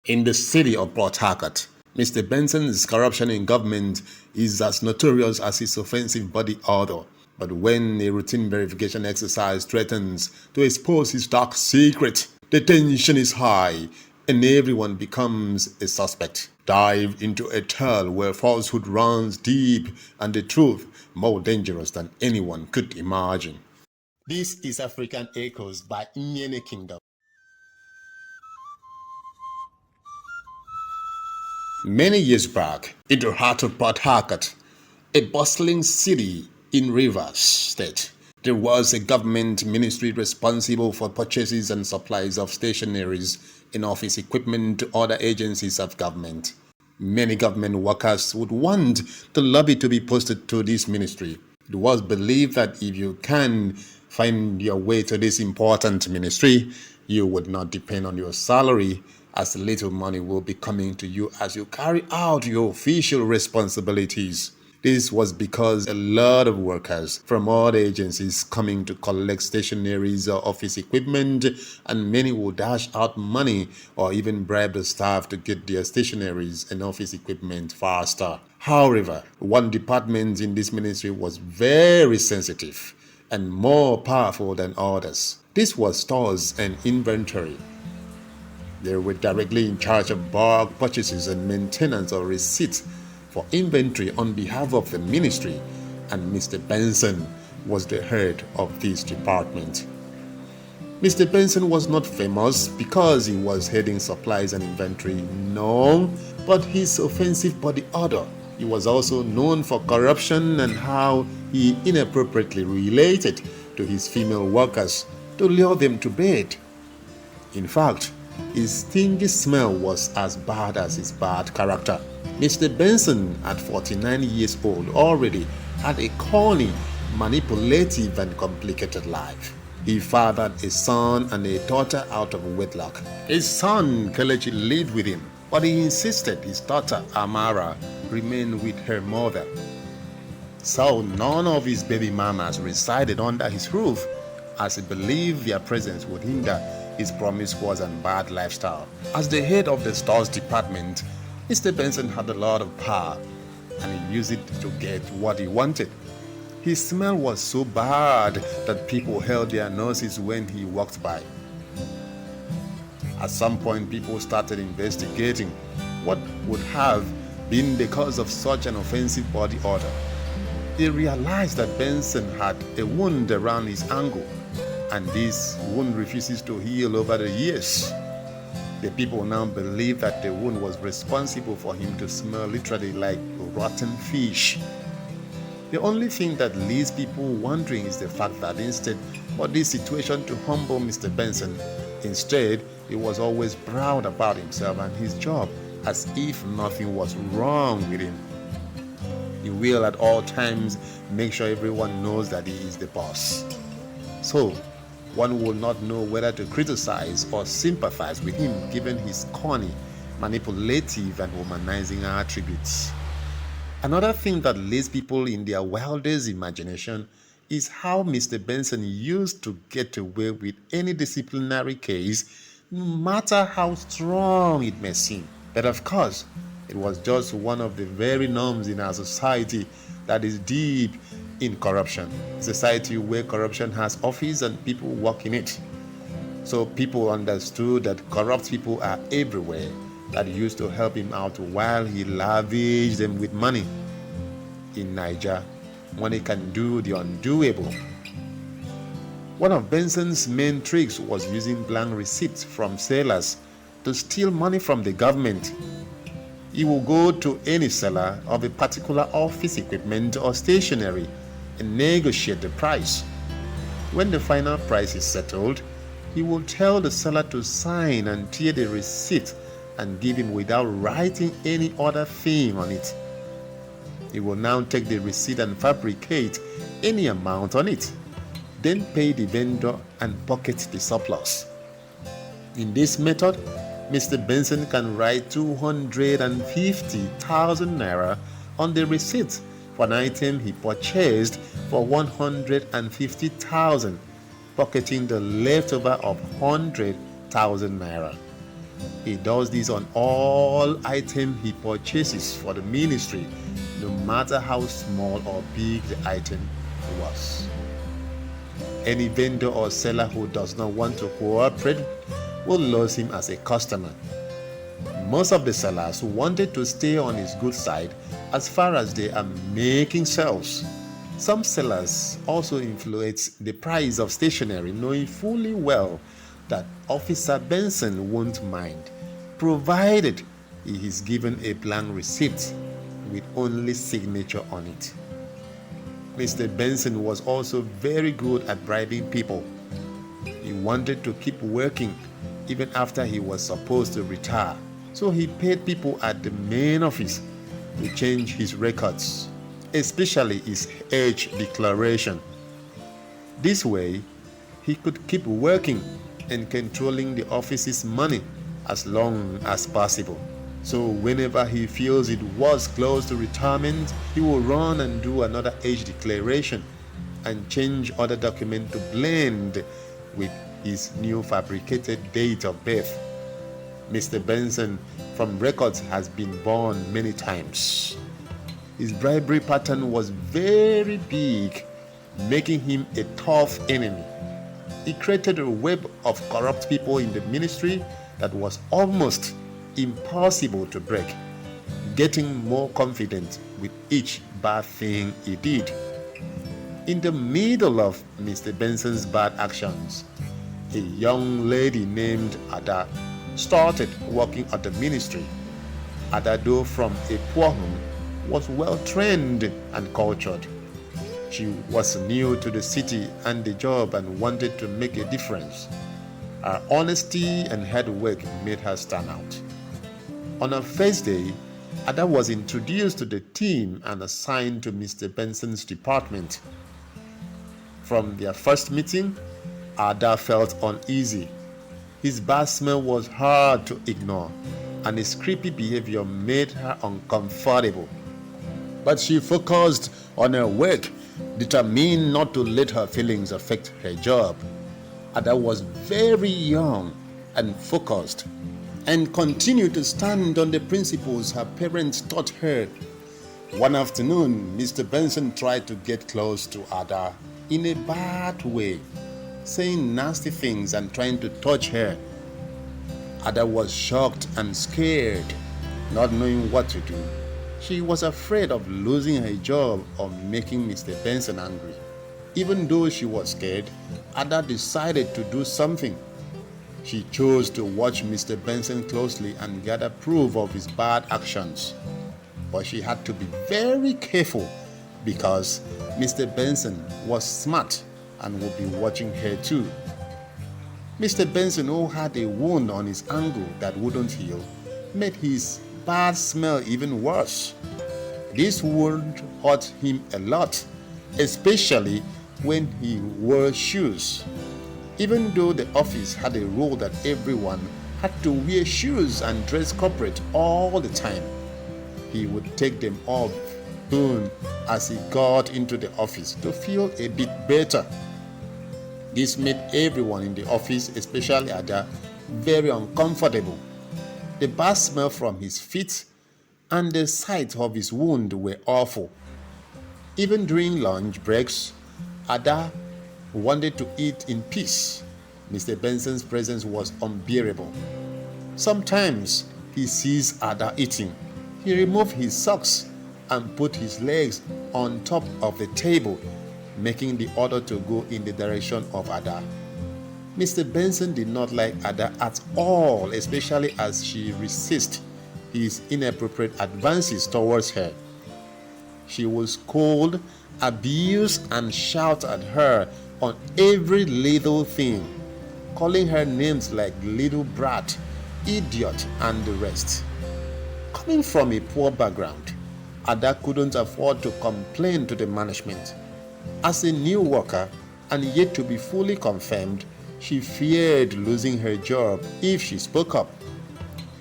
In the city of Port Harcourt, Mr. Benson's corruption in government is as notorious as his offensive body odor. But when a routine verification exercise threatens to expose his dark secret, the tension is high and everyone becomes a suspect. Dive into a tale where falsehood runs deep and the truth more dangerous than anyone could imagine. This is African Echoes by Nyene Kingdom. Many years back, in the heart of Port Harcourt, a bustling city in Rivers State, there was a government ministry responsible for purchases and supplies of stationeries and office equipment to other agencies of government. Many government workers would want the lobby to be posted to this ministry. It was believed that if you can find your way to this important ministry, you would not depend on your salary, as little money will be coming to you as you carry out your official responsibilities. This was because a lot of workers from other agencies coming to collect stationeries or office equipment, and many would dash out money or even bribe the staff to get their stationeries and office equipment faster. However, one department in this ministry was very sensitive and more powerful than others. This was stores and inventory. They were directly in charge of bulk purchases and maintenance of receipts for inventory on behalf of the ministry, and Mr. Benson was the head of this department. Mr. Benson was not famous because he was heading supplies and inventory, no, but his offensive body odor. He was also known for corruption and how he inappropriately related to his female workers to lure them to bed. In fact, his stingy smell was as bad as his bad character. Mr. Benson, at 49 years old, already had a corny, manipulative, and complicated life. He fathered a son and a daughter out of wedlock. His son, Kelechi, lived with him, but he insisted his daughter, Amara, remain with her mother. So none of his baby mamas resided under his roof, as he believed their presence would hinder his promiscuous and bad lifestyle. As the head of the stores department, Mr. Benson had a lot of power, and he used it to get what he wanted. His smell was so bad that people held their noses when he walked by. At some point, people started investigating what would have been the cause of such an offensive body odor. They realized that Benson had a wound around his ankle, and this wound refuses to heal over the years. The people now believe that the wound was responsible for him to smell literally like rotten fish. The only thing that leaves people wondering is the fact that instead for this situation to humble Mr. Benson, instead he was always proud about himself and his job, as if nothing was wrong with him. He will at all times make sure everyone knows that he is the boss. So, one will not know whether to criticize or sympathize with him given his corny, manipulative, and humanizing attributes. Another thing that leads people in their wildest imagination is how Mr. Benson used to get away with any disciplinary case, no matter how strong it may seem. But of course, it was just one of the very norms in our society that is deep in corruption. A society where corruption has office and people work in it. So people understood that corrupt people are everywhere, that used to help him out while he lavished them with money. In Niger, money can do the undoable. One of Benson's main tricks was using blank receipts from sailors to steal money from the government. He will go to any seller of a particular office equipment or stationery and negotiate the price. When the final price is settled, he will tell the seller to sign and tear the receipt and give him without writing any other thing on it. He will now take the receipt and fabricate any amount on it, then pay the vendor and pocket the surplus. In this method, Mr. Benson can write 250,000 naira on the receipt for an item he purchased for 150,000, pocketing the leftover of 100,000 naira. He does this on all items he purchases for the ministry, no matter how small or big the item was. Any vendor or seller who does not want to cooperate will lose him as a customer. Most of the sellers wanted to stay on his good side as far as they are making sales. Some sellers also influence the price of stationery, knowing fully well that Officer Benson won't mind, provided he is given a blank receipt with only signature on it. Mr. Benson was also very good at bribing people. He wanted to keep working even after he was supposed to retire, so he paid people at the main office to change his records, especially his age declaration. This way, he could keep working and controlling the office's money as long as possible. So whenever he feels it was close to retirement, he will run and do another age declaration and change other documents to blend with his new fabricated date of birth. Mr. Benson from records has been born many times. His bribery pattern was very big, making him a tough enemy. He created a web of corrupt people in the ministry that was almost impossible to break, getting more confident with each bad thing he did. In the middle of Mr. Benson's bad actions, a young lady named Ada started working at the ministry. Ada, though from a poor home, was well trained and cultured. She was new to the city and the job and wanted to make a difference. Her honesty and hard work made her stand out. On her first day, Ada was introduced to the team and assigned to Mr. Benson's department. From their first meeting, Ada felt uneasy. His bad smell was hard to ignore, and his creepy behavior made her uncomfortable. But she focused on her work, determined not to let her feelings affect her job. Ada was very young and focused, and continued to stand on the principles her parents taught her. One afternoon, Mr. Benson tried to get close to Ada in a bad way, saying nasty things and trying to touch her. Ada was shocked and scared, not knowing what to do. She was afraid of losing her job or making Mr. Benson angry. Even though she was scared, Ada decided to do something. She chose to watch Mr. Benson closely and gather proof of his bad actions. But she had to be very careful because Mr. Benson was smart and would be watching her too. Mr. Benson, who had a wound on his ankle that wouldn't heal, made his bad smell even worse. This wound hurt him a lot, especially when he wore shoes. Even though the office had a rule that everyone had to wear shoes and dress corporate all the time, he would take them off soon as he got into the office to feel a bit better. This made everyone in the office, especially Ada, very uncomfortable. The bad smell from his feet and the sight of his wound were awful. Even during lunch breaks, Ada wanted to eat in peace. Mr. Benson's presence was unbearable. Sometimes he sees Ada eating. He removed his socks and put his legs on top of the table, making the order to go in the direction of Ada. Mr. Benson did not like Ada at all, especially as she resisted his inappropriate advances towards her. She would scold, abuse, and shout at her on every little thing, calling her names like little brat, idiot, and the rest. Coming from a poor background, Ada couldn't afford to complain to the management. As a new worker and yet to be fully confirmed, she feared losing her job if she spoke up.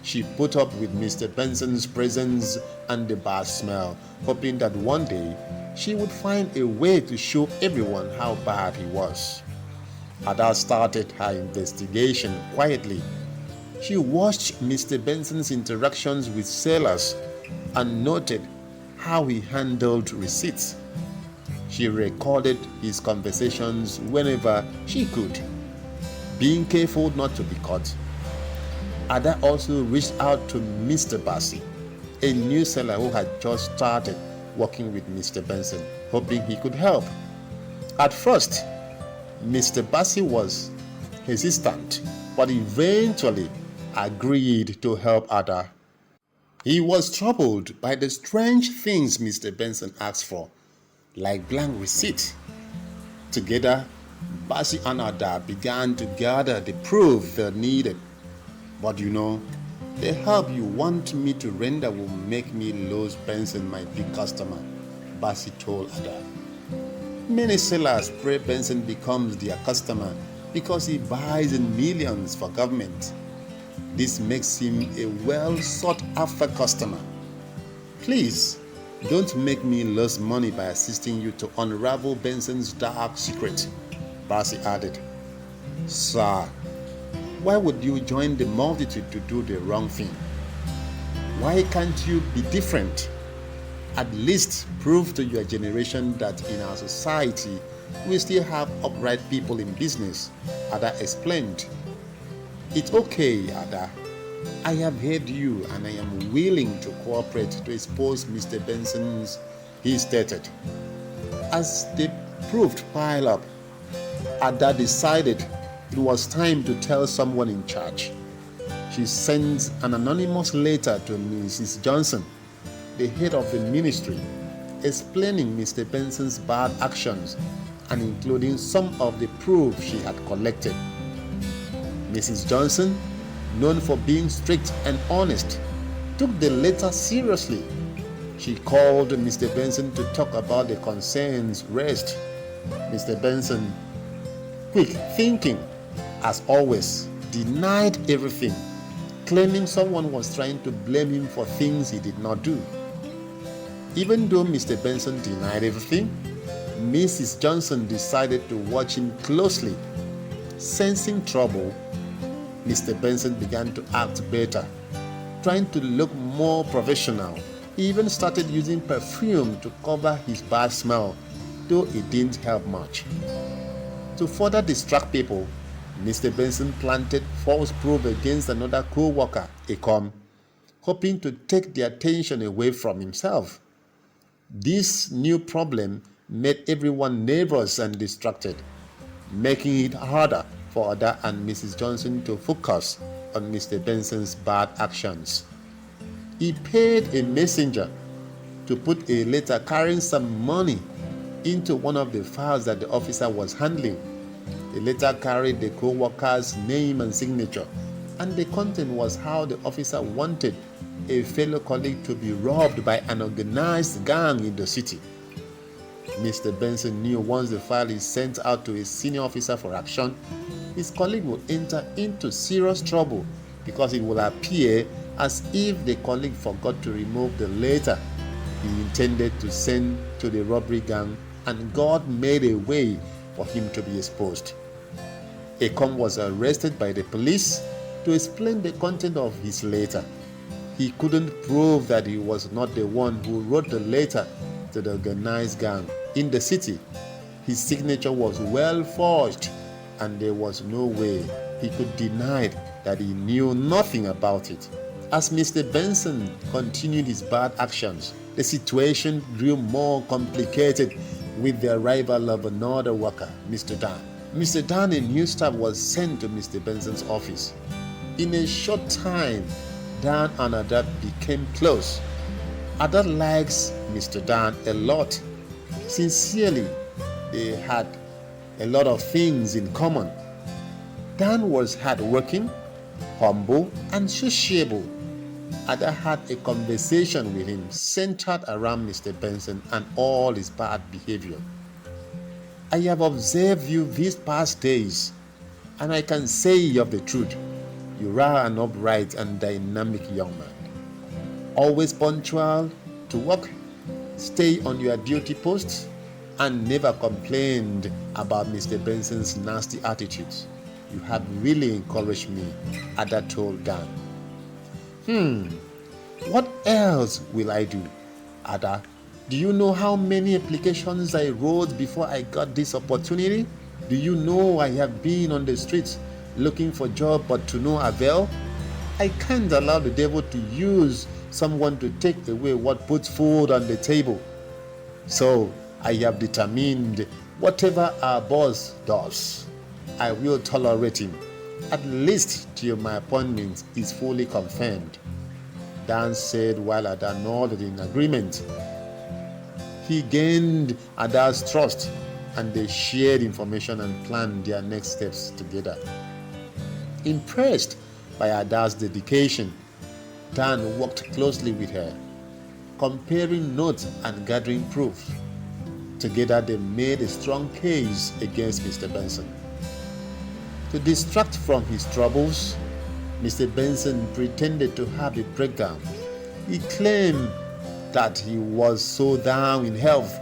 She put up with Mr. Benson's presence and the bad smell, hoping that one day she would find a way to show everyone how bad he was. Ada started her investigation quietly. She watched Mr. Benson's interactions with sellers and noted how he handled receipts. She recorded his conversations whenever she could, being careful not to be caught. Ada also reached out to Mr. Bassi, a new seller who had just started working with Mr. Benson, hoping he could help. At first, Mr. Bassi was hesitant, but eventually agreed to help Ada. He was troubled by the strange things Mr. Benson asked for, like blank receipts. Together, Bassi and Ada began to gather the proof they needed. But the help you want me to render will make me lose Benson, my big customer, Bassi told Ada. Many sellers pray Benson becomes their customer because he buys in millions for government. This makes him a well sought after customer. Please, don't make me lose money by assisting you to unravel Benson's dark secret, Bassi added. Sir, why would you join the multitude to do the wrong thing? Why can't you be different? At least prove to your generation that in our society we still have upright people in business, Ada explained. It's okay, Ada. I have heard you and I am willing to cooperate to expose Mr. Benson's, he stated. As the proof piled up, Ada decided it was time to tell someone in charge. She sent an anonymous letter to Mrs. Johnson, the head of the ministry, explaining Mr. Benson's bad actions and including some of the proof she had collected. Mrs. Johnson, known for being strict and honest, took the letter seriously. She called Mr. Benson to talk about the concerns raised. Mr. Benson, quick thinking, as always, denied everything, claiming someone was trying to blame him for things he did not do. Even though Mr. Benson denied everything, Mrs. Johnson decided to watch him closely. Sensing trouble, Mr. Benson began to act better, trying to look more professional. He even started using perfume to cover his bad smell, though it didn't help much. To further distract people, Mr. Benson planted false proof against another co-worker, Ecom, hoping to take the attention away from himself. This new problem made everyone nervous and distracted, making it harder for Ada and Mrs. Johnson to focus on Mr. Benson's bad actions. He paid a messenger to put a letter carrying some money into one of the files that the officer was handling. The letter carried the co-worker's name and signature, and the content was how the officer wanted a fellow colleague to be robbed by an organized gang in the city. Mr. Benson knew once the file is sent out to a senior officer for action, his colleague will enter into serious trouble because it will appear as if the colleague forgot to remove the letter he intended to send to the robbery gang, and God made a way for him to be exposed. Ecom was arrested by the police to explain the content of his letter. He couldn't prove that he was not the one who wrote the letter to the organized gang in the city. His signature was well forged, and there was no way he could deny that he knew nothing about it. As Mr. Benson continued his bad actions, the situation grew more complicated with the arrival of another worker, Mr. Dan. Mr. Dan, a new staff, was sent to Mr. Benson's office. In a short time, Dan and Ada became close. Ada likes Mr. Dan a lot. Sincerely, they had a lot of things in common. Dan was hardworking, humble, and sociable. Ada had a conversation with him centered around Mr. Benson and all his bad behavior. I have observed you these past days, and I can say of the truth, you are an upright and dynamic young man. Always punctual to work, stay on your duty posts, and never complained about Mr. Benson's nasty attitudes. You have really encouraged me," Ada told Dan. What else will I do? Ada, do you know how many applications I wrote before I got this opportunity? Do you know I have been on the streets looking for job but to no avail? I can't allow the devil to use someone to take away what puts food on the table. So I have determined whatever our boss does, I will tolerate him, at least till my appointment is fully confirmed, Dan said while Ada nodded in agreement. He gained Ada's trust and they shared information and planned their next steps together. Impressed by Ada's dedication, Dan worked closely with her, comparing notes and gathering proof. Together they made a strong case against Mr. Benson. To distract from his troubles, Mr. Benson pretended to have a breakdown. He claimed that he was so down in health,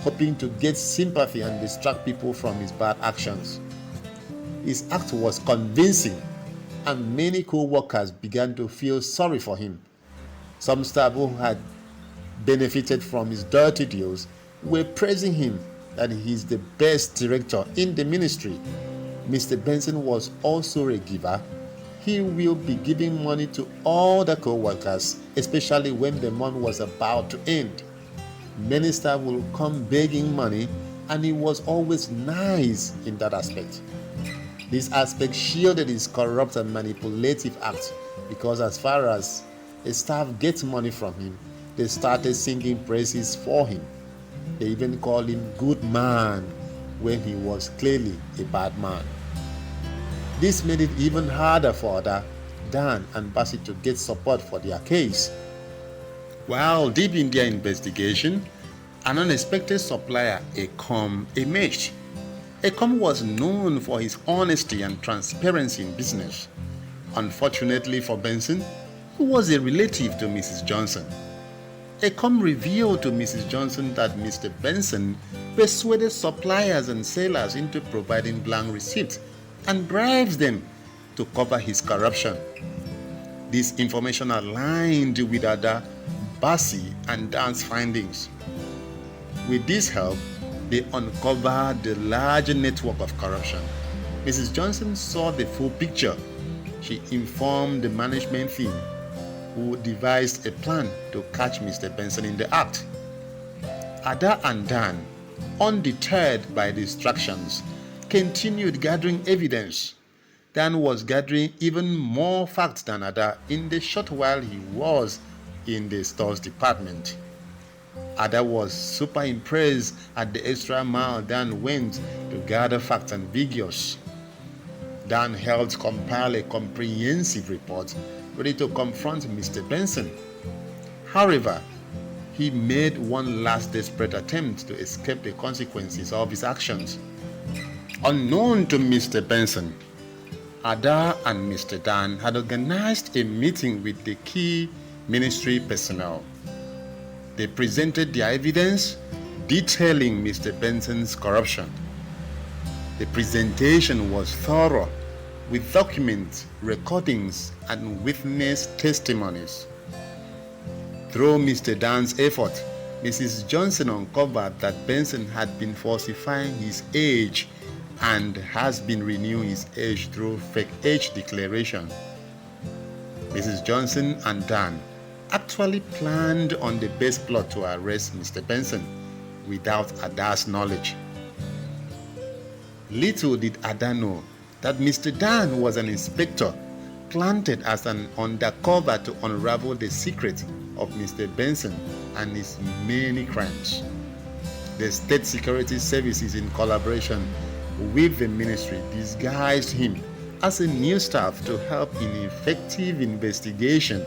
hoping to get sympathy and distract people from his bad actions. His act was convincing, and many co-workers began to feel sorry for him. Some staff who had benefited from his dirty deals were praising him that he is the best director in the ministry. Mr. Benson was also a giver. He will be giving money to all the co-workers, especially when the month was about to end. Many staff will come begging money, and he was always nice in that aspect. This aspect shielded his corrupt and manipulative acts, because as far as a staff gets money from him, they started singing praises for him. They even called him good man when he was clearly a bad man. This made it even harder for Ada, Dan, and Bassey to get support for their case. While deep in their investigation, an unexpected supplier, Ecom, emerged. Ecom was known for his honesty and transparency in business. Unfortunately for Benson, who was a relative to Mrs. Johnson, Ecom revealed to Mrs. Johnson that Mr. Benson persuaded suppliers and sellers into providing blank receipts and bribes them to cover his corruption. This information aligned with Ada, Bassey, and Dan's findings. With this help, they uncovered the larger network of corruption. Mrs. Johnson saw the full picture. She informed the management team, who devised a plan to catch Mr. Benson in the act. Ada and Dan, undeterred by distractions, continued gathering evidence. Dan was gathering even more facts than Ada in the short while he was in the stores department. Ada was super impressed at the extra mile Dan went to gather facts and figures. Dan helped compile a comprehensive report ready to confront Mr. Benson. However, he made one last desperate attempt to escape the consequences of his actions. Unknown to Mr. Benson, Ada and Mr. Dan had organized a meeting with the key ministry personnel. They presented their evidence detailing Mr. Benson's corruption. The presentation was thorough, with documents, recordings, and witness testimonies. Through Mr. Dan's effort, Mrs. Johnson uncovered that Benson had been falsifying his age and has been renewing his age through fake age declaration. Mrs. Johnson and Dan actually planned on the best plot to arrest Mr. Benson without Ada's knowledge. Little did Ada know that Mr. Dan was an inspector planted as an undercover to unravel the secret of Mr. Benson and his many crimes. The State Security Services, in collaboration with the ministry, disguised him as a new staff to help in effective investigation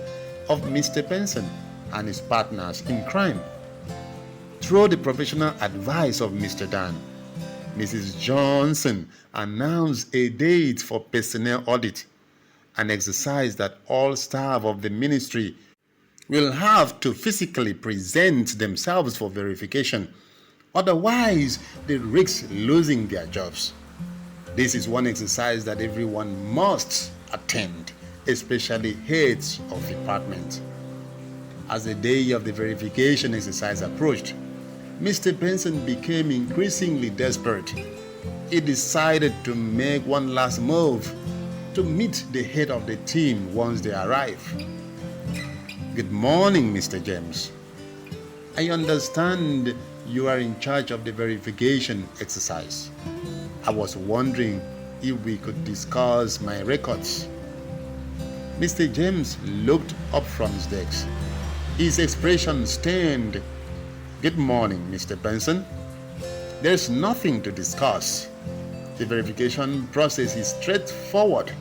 of Mr. Benson and his partners in crime. Through the professional advice of Mr. Dan, Mrs. Johnson announced a date for personnel audit, an exercise that all staff of the ministry will have to physically present themselves for verification. Otherwise, they risk losing their jobs. This is one exercise that everyone must attend, especially heads of department. As the day of the verification exercise approached, Mr. Benson became increasingly desperate. He decided to make one last move to meet the head of the team once they arrive. Good morning, Mr. James. I understand you are in charge of the verification exercise. I was wondering if we could discuss my records. Mr. James looked up from his desk. His expression sterned. Good morning, Mr. Benson. There's nothing to discuss. The verification process is straightforward.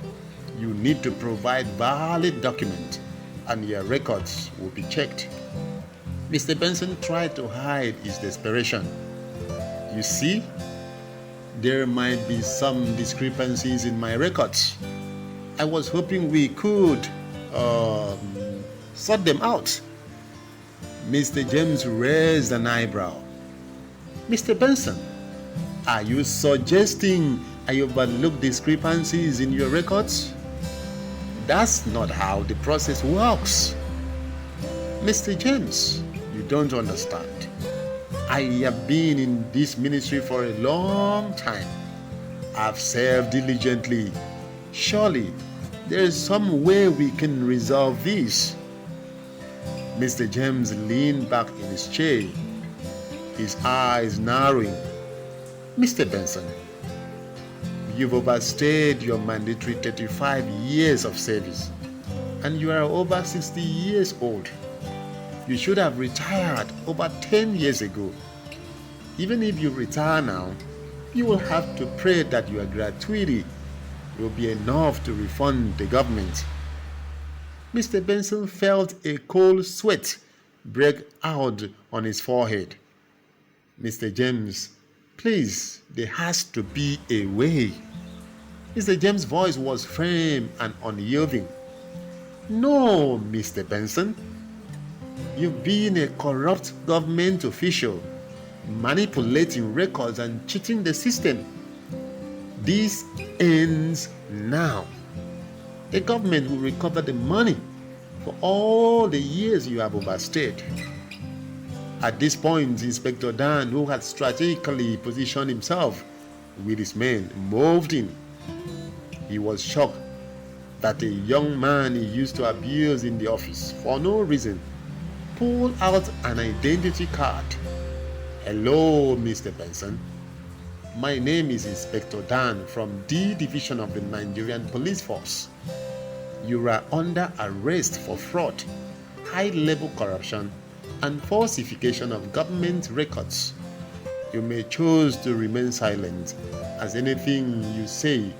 You need to provide valid documents and your records will be checked. Mr. Benson tried to hide his desperation. You see, there might be some discrepancies in my records. I was hoping we could sort them out. Mr. James raised an eyebrow. Mr. Benson, are you suggesting I overlook discrepancies in your records? That's not how the process works. Mr. James, you don't understand. I have been in this ministry for a long time. I've served diligently. Surely, there is some way we can resolve this. Mr. James leaned back in his chair, his eyes narrowing. Mr. Benson, you've overstayed your mandatory 35 years of service, and you are over 60 years old. You should have retired over 10 years ago. Even if you retire now, you will have to pray that your gratuity will be enough to refund the government. Mr. Benson felt a cold sweat break out on his forehead. Mr. James, please, there has to be a way. Mr. James' voice was firm and unyielding. No, Mr. Benson. You've been a corrupt government official, manipulating records and cheating the system. This ends now. The government will recover the money for all the years you have overstayed. At this point, Inspector Dan, who had strategically positioned himself with his men, moved in. He was shocked that a young man he used to abuse in the office for no reason pulled out an identity card. Hello, Mr. Benson. My name is Inspector Dan from D Division of the Nigerian Police Force. You are under arrest for fraud, high-level corruption, and falsification of government records. You may choose to remain silent, as anything you say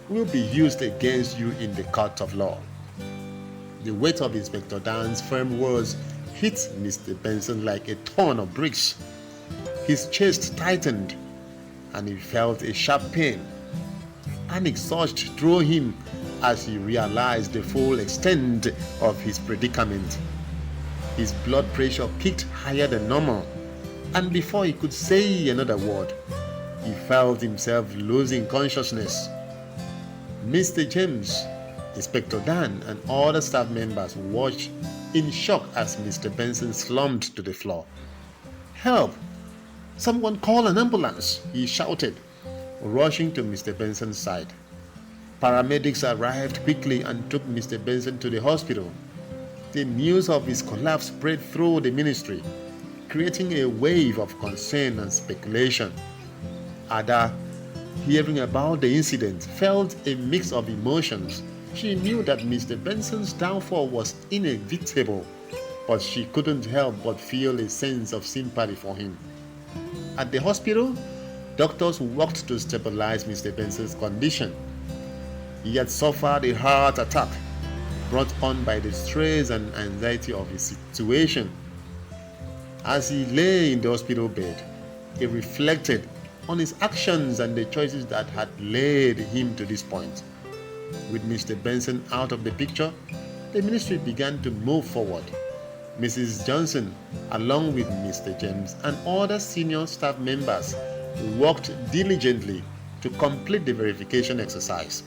will be used against you in the court of law. The weight of Inspector Dan's firm words hit Mr. Benson like a ton of bricks. His chest tightened, and he felt a sharp pain. Panic surged through him as he realized the full extent of his predicament. His blood pressure peaked higher than normal, and before he could say another word, he felt himself losing consciousness. Mr. James, Inspector Dan, and other staff members watched in shock as Mr. Benson slumped to the floor. Help! Someone call an ambulance, he shouted, rushing to Mr. Benson's side. Paramedics arrived quickly and took Mr. Benson to the hospital. The news of his collapse spread through the ministry, creating a wave of concern and speculation. Ada, hearing about the incident, felt a mix of emotions. She knew that Mr. Benson's downfall was inevitable, but she couldn't help but feel a sense of sympathy for him. At the hospital, doctors worked to stabilize Mr. Benson's condition. He had suffered a heart attack brought on by the stress and anxiety of his situation. As he lay in the hospital bed, he reflected on his actions and the choices that had led him to this point. With Mr. Benson out of the picture, the ministry began to move forward. Mrs. Johnson, along with Mr. James and other senior staff members, worked diligently to complete the verification exercise.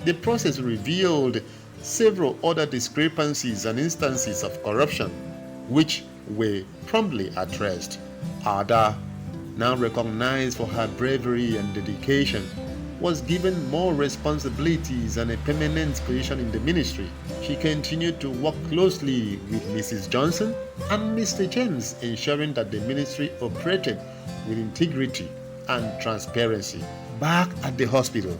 The process revealed several other discrepancies and instances of corruption, which were promptly addressed. Odor, now recognized for her bravery and dedication, was given more responsibilities and a permanent position in the ministry. She continued to work closely with Mrs. Johnson and Mr. James, ensuring that the ministry operated with integrity and transparency. Back at the hospital,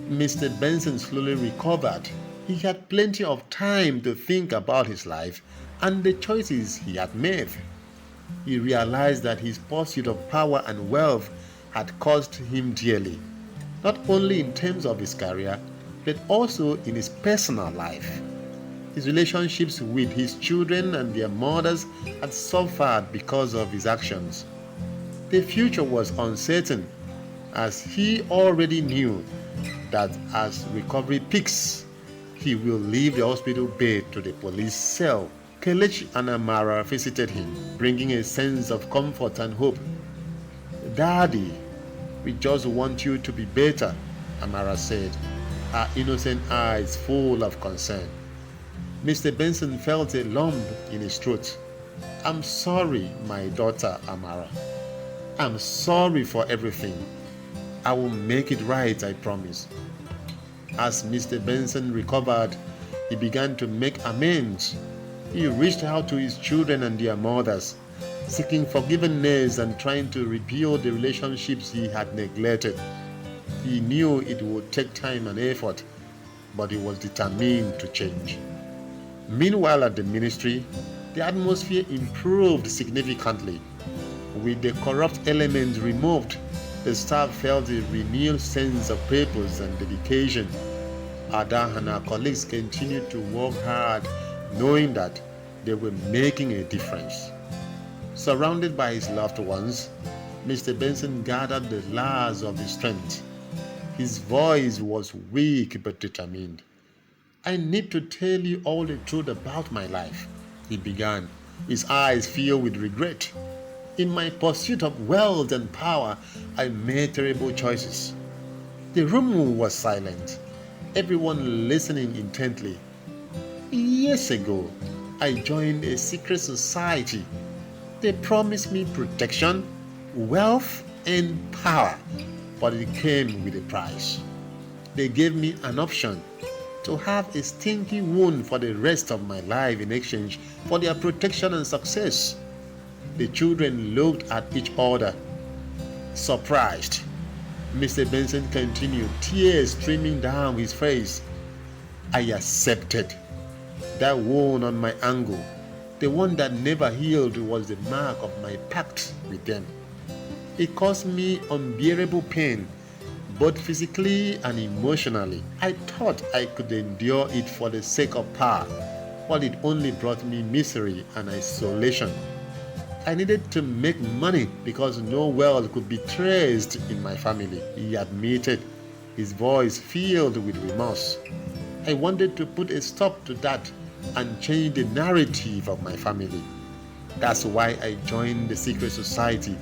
Mr. Benson slowly recovered. He had plenty of time to think about his life and the choices he had made. He realized that his pursuit of power and wealth had cost him dearly, not only in terms of his career, but also in his personal life. His relationships with his children and their mothers had suffered because of his actions. The future was uncertain, as he already knew that as recovery peaks, he will leave the hospital bed to the police cell. Kelechi and Amara visited him, bringing a sense of comfort and hope. "Daddy, we just want you to be better," Amara said, her innocent eyes full of concern. Mr. Benson felt a lump in his throat. "I'm sorry, my daughter Amara. I'm sorry for everything. I will make it right, I promise." As Mr. Benson recovered, he began to make amends. He reached out to his children and their mothers, seeking forgiveness and trying to rebuild the relationships he had neglected. He knew it would take time and effort, but he was determined to change. Meanwhile, at the ministry, the atmosphere improved significantly. With the corrupt elements removed, the staff felt a renewed sense of purpose and dedication. Ada and her colleagues continued to work hard, knowing that they were making a difference. Surrounded by his loved ones, Mr. Benson gathered the last of his strength. His voice was weak but determined. "I need to tell you all the truth about my life," he began, his eyes filled with regret. "In my pursuit of wealth and power, I made terrible choices." The room was silent, everyone listening intently. "Years ago, I joined a secret society. They promised me protection, wealth, and power, but it came with a price. They gave me an option to have a stinky wound for the rest of my life in exchange for their protection and success." The children looked at each other, surprised. Mr. Benson continued, tears streaming down his face. "I accepted. That wound on my ankle, the one that never healed, was the mark of my pact with them. It caused me unbearable pain, both physically and emotionally. I thought I could endure it for the sake of power, but it only brought me misery and isolation. I needed to make money because no wealth could be traced in my family," he admitted, his voice filled with remorse. "I wanted to put a stop to that and change the narrative of my family. That's why I joined the secret society,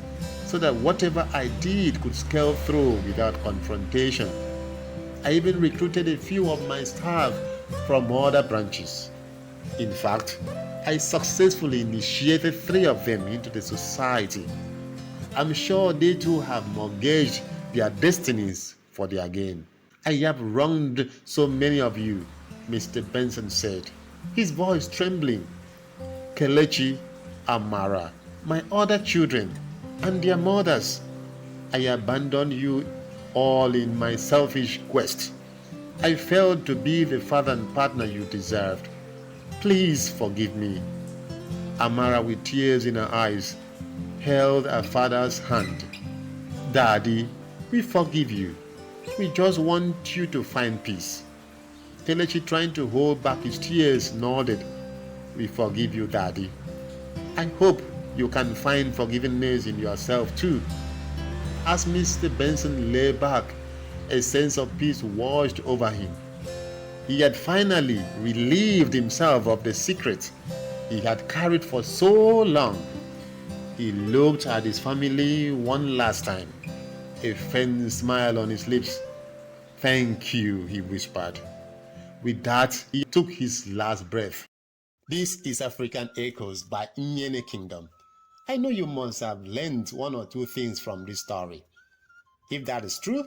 so that whatever I did could scale through without confrontation. I even recruited a few of my staff from other branches. In fact, I successfully initiated 3 of them into the society. I'm sure they too have mortgaged their destinies for their gain. I have wronged so many of you," Mr. Benson said, his voice trembling. "Kelechi, Amara, my other children, and their mothers. I abandoned you all in my selfish quest. I failed to be the father and partner you deserved. Please forgive me." Amara, with tears in her eyes, held her father's hand. "Daddy, we forgive you. We just want you to find peace." Kelechi, trying to hold back his tears, nodded. "We forgive you, Daddy. I hope you can find forgiveness in yourself too." As Mr. Benson lay back, a sense of peace washed over him. He had finally relieved himself of the secret he had carried for so long. He looked at his family one last time. a faint smile on his lips. "Thank you," he whispered. With that, he took his last breath. This is African Echoes by Nyene Kingdom. I know you must have learned one or two things from this story. If that is true,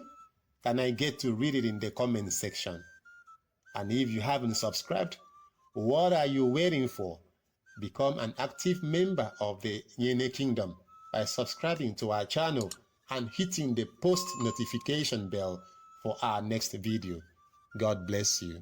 then I get to read it in the comment section. And if you haven't subscribed, what are you waiting for? Become an active member of the Nyene Kingdom by subscribing to our channel and hitting the post notification bell for our next video. God bless you.